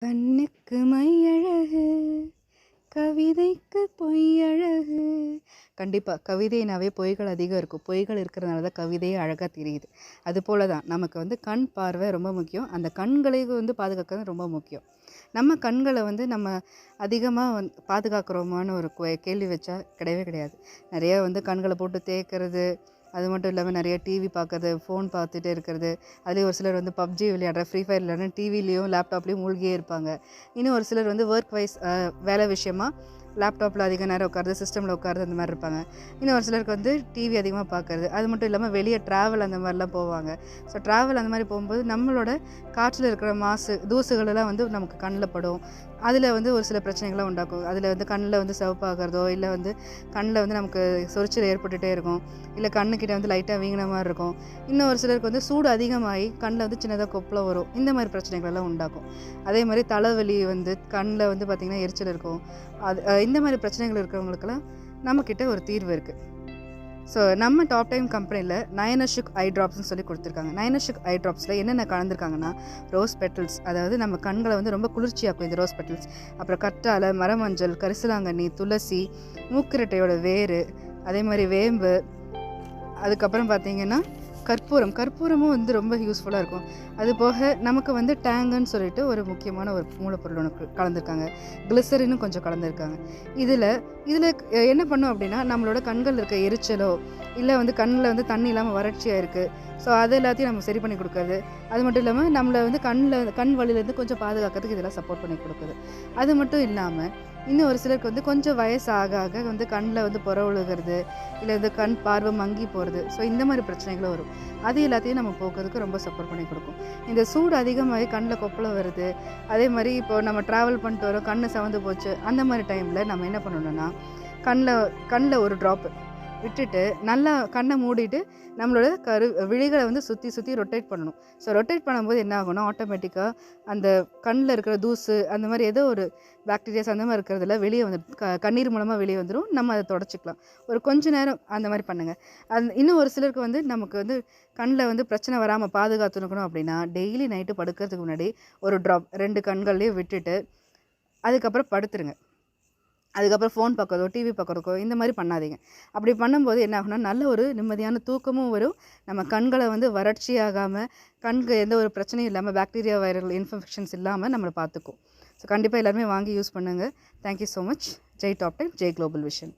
கண்ணுக்கு மையழகு, கவிதைக்கு பொய்யழகு. கண்டிப்பாக கவிதைனாவே பொய்கள் அதிகம் இருக்கும். பொய்கள் இருக்கிறதுனால தான் கவிதையே அழகாக தெரியுது. அதுபோல தான் நமக்கு கண் பார்வை ரொம்ப முக்கியம். அந்த கண்களை பாதுகாக்கிறது ரொம்ப முக்கியம். நம்ம கண்களை நம்ம அதிகமாக பாதுகாக்கிறோமான்னு ஒரு கேள்வி வச்சா கிடையவே கிடையாது. நிறையா கண்களை போட்டு தேய்க்கிறது, அது மட்டும் இல்லாமல் நிறைய டிவி பார்க்குறது, ஃபோன் பார்த்துட்டே இருக்கிறது. அதுலேயும் ஒரு சிலர் பப்ஜி விளையாடுற, ஃப்ரீ ஃபயர் விளையாடுற, டிவிலையும் லேப்டாப்லேயும் மூழ்கியே இருப்பாங்க. இன்னும் ஒரு சிலர் ஒர்க் வைஸ் வேலை விஷயமா லேப்டாப்பில் அதிக நேரம் உட்காருது, சிஸ்டமில் உட்காருது, அந்த மாதிரி இருப்பாங்க. இன்னும் ஒரு சிலருக்கு டிவி அதிகமாக பார்க்குறது. அது மட்டும் இல்லாமல் வெளியே ட்ராவல் அந்த மாதிரிலாம் போவாங்க. ஸோ ட்ராவல் அந்த மாதிரி போகும்போது நம்மளோட காற்றில் இருக்கிற மாசு தூசுகளெல்லாம் நமக்கு கண்ணில் படும். அதில் ஒரு சில பிரச்சனைகள்லாம் உண்டாக்கும். அதில் கண்ணில் சிவப்பாகிறதோ, இல்லை கண்ணில் நமக்கு சொரிச்சல் ஏற்பட்டுகிட்டே இருக்கும். இல்லை கண்ணுக்கிட்ட லைட்டாக வீங்கின மாதிரி இருக்கும். இன்னும் ஒரு சிலருக்கு சூடு அதிகமாகி கண்ணில் சின்னதாக கொப்பளம் வரும். இந்த மாதிரி பிரச்சனைகளெல்லாம் உண்டாக்கும். அதே மாதிரி தலைவலி கண்ணில் பார்த்திங்கன்னா எரிச்சல் இருக்கும். அது இந்த மாதிரி பிரச்சனைகள் இருக்கிறவங்களுக்கெல்லாம் நம்மக்கிட்ட ஒரு தீர்வு இருக்குது. ஸோ நம்ம டாப் டைம் கம்பெனியில் நயனஷுக் ஐ ட்ராப்ஸ்னு சொல்லி கொடுத்துருக்காங்க. நயனஷுக் ஐ ட்ராப்ஸில் என்னென்ன கலந்துருக்காங்கன்னா, ரோஸ் பெட்டல்ஸ், அதாவது நம்ம கண்களை ரொம்ப குளிர்ச்சியாக்கும் இந்த ரோஸ் பெட்டல்ஸ். அப்புறம் கற்றாழை, மரமஞ்சள், கரிசலாங்கண்ணி, துளசி, மூக்கிரட்டையோட வேர், அதே மாதிரி வேம்பு, அதுக்கப்புறம் பார்த்திங்கன்னா கற்பூரமும் ரொம்ப யூஸ்ஃபுல்லாக இருக்கும். அது போக நமக்கு டேங்குன்னு சொல்லிட்டு ஒரு முக்கியமான ஒரு மூலப்பொருள் ஒன்று கலந்துருக்காங்க. கிளிசரினும் கொஞ்சம் கலந்துருக்காங்க. இதில் என்ன பண்ணும் அப்படின்னா, நம்மளோட கண்கள் இருக்க எரிச்சலோ, இல்லை கண்ணில் தண்ணி இல்லாமல் வறட்சியாக இருக்குது, ஸோ அது எல்லாத்தையும் நம்ம சரி பண்ணி கொடுக்குறது. அது மட்டும் இல்லாமல் நம்மளை கண் வலியிலேருந்து கொஞ்சம் பாதுகாக்கிறதுக்கு இதெல்லாம் சப்போர்ட் பண்ணி கொடுக்குது. அது மட்டும் இல்லாமல் இன்னும் ஒரு சிலருக்கு கொஞ்சம் வயசு ஆக ஆக கண்ணில் புற ஒழுகிறது, இல்லை கண் பார்வை மங்கி போகிறது. ஸோ இந்த மாதிரி பிரச்சனைகளும் வரும். அது எல்லாத்தையும் நம்ம போக்குறதுக்கு ரொம்ப சப்போர்ட் பண்ணி கொடுக்கும். இந்த சூடு அதிகமாகி கண்ணில் கொப்பளம் வருது, அதே மாதிரி இப்போ நம்ம ட்ராவல் பண்ணிட்டு வரோம், கண் செவந்து போச்சு, அந்த மாதிரி டைமில் நம்ம என்ன பண்ணணும்னா, கண்ணில் ஒரு ட்ராப்பு விட்டுட்டு நல்லா கண்ணை மூடிட்டு நம்மளோட விழிகளை சுற்றி ரொட்டேட் பண்ணணும். ஸோ ரொட்டேட் பண்ணும்போது என்ன ஆகும்னா, ஆட்டோமேட்டிக்காக அந்த கண்ணில் இருக்கிற தூசு, அந்த மாதிரி ஏதோ ஒரு பாக்டீரியாஸ் அந்த மாதிரி இருக்கிறதுல வெளியே கண்ணீர் மூலமாக வெளியே வந்துடும். நம்ம அதை தொடச்சிக்கலாம். ஒரு கொஞ்ச நேரம் அந்த மாதிரி பண்ணுங்கள். இன்னும் ஒரு சிலருக்கு நமக்கு கண்ணில் பிரச்சனை வராமல் பாதுகாத்துக்கணும் அப்படின்னா, டெய்லி நைட்டு படுக்கிறதுக்கு முன்னாடி ஒரு ட்ராப் 2 கண்கள்லேயும் விட்டுட்டு அதுக்கப்புறம் படுத்துருங்க. அதுக்கப்புறம் ஃபோன் பார்க்குறதோ, டிவி பார்க்குறதோ இந்த மாதிரி பண்ணாதீங்க. அப்படி பண்ணும்போது என்ன ஆகும்னா, நல்ல ஒரு நிம்மதியான தூக்கமும் வரும். நம்ம கண்களை வறட்சியாகாமல், கண்ணுக்கு எந்த ஒரு பிரச்சனையும் இல்லாமல், பாக்டீரியா வைரல் இன்ஃபெக்ஷன்ஸ் இல்லாமல் நம்மளை பார்த்துக்கும். ஸோ கண்டிப்பாக எல்லாருமே வாங்கி யூஸ் பண்ணுங்கள். Thank you so much. Jai top time, Jai global vision.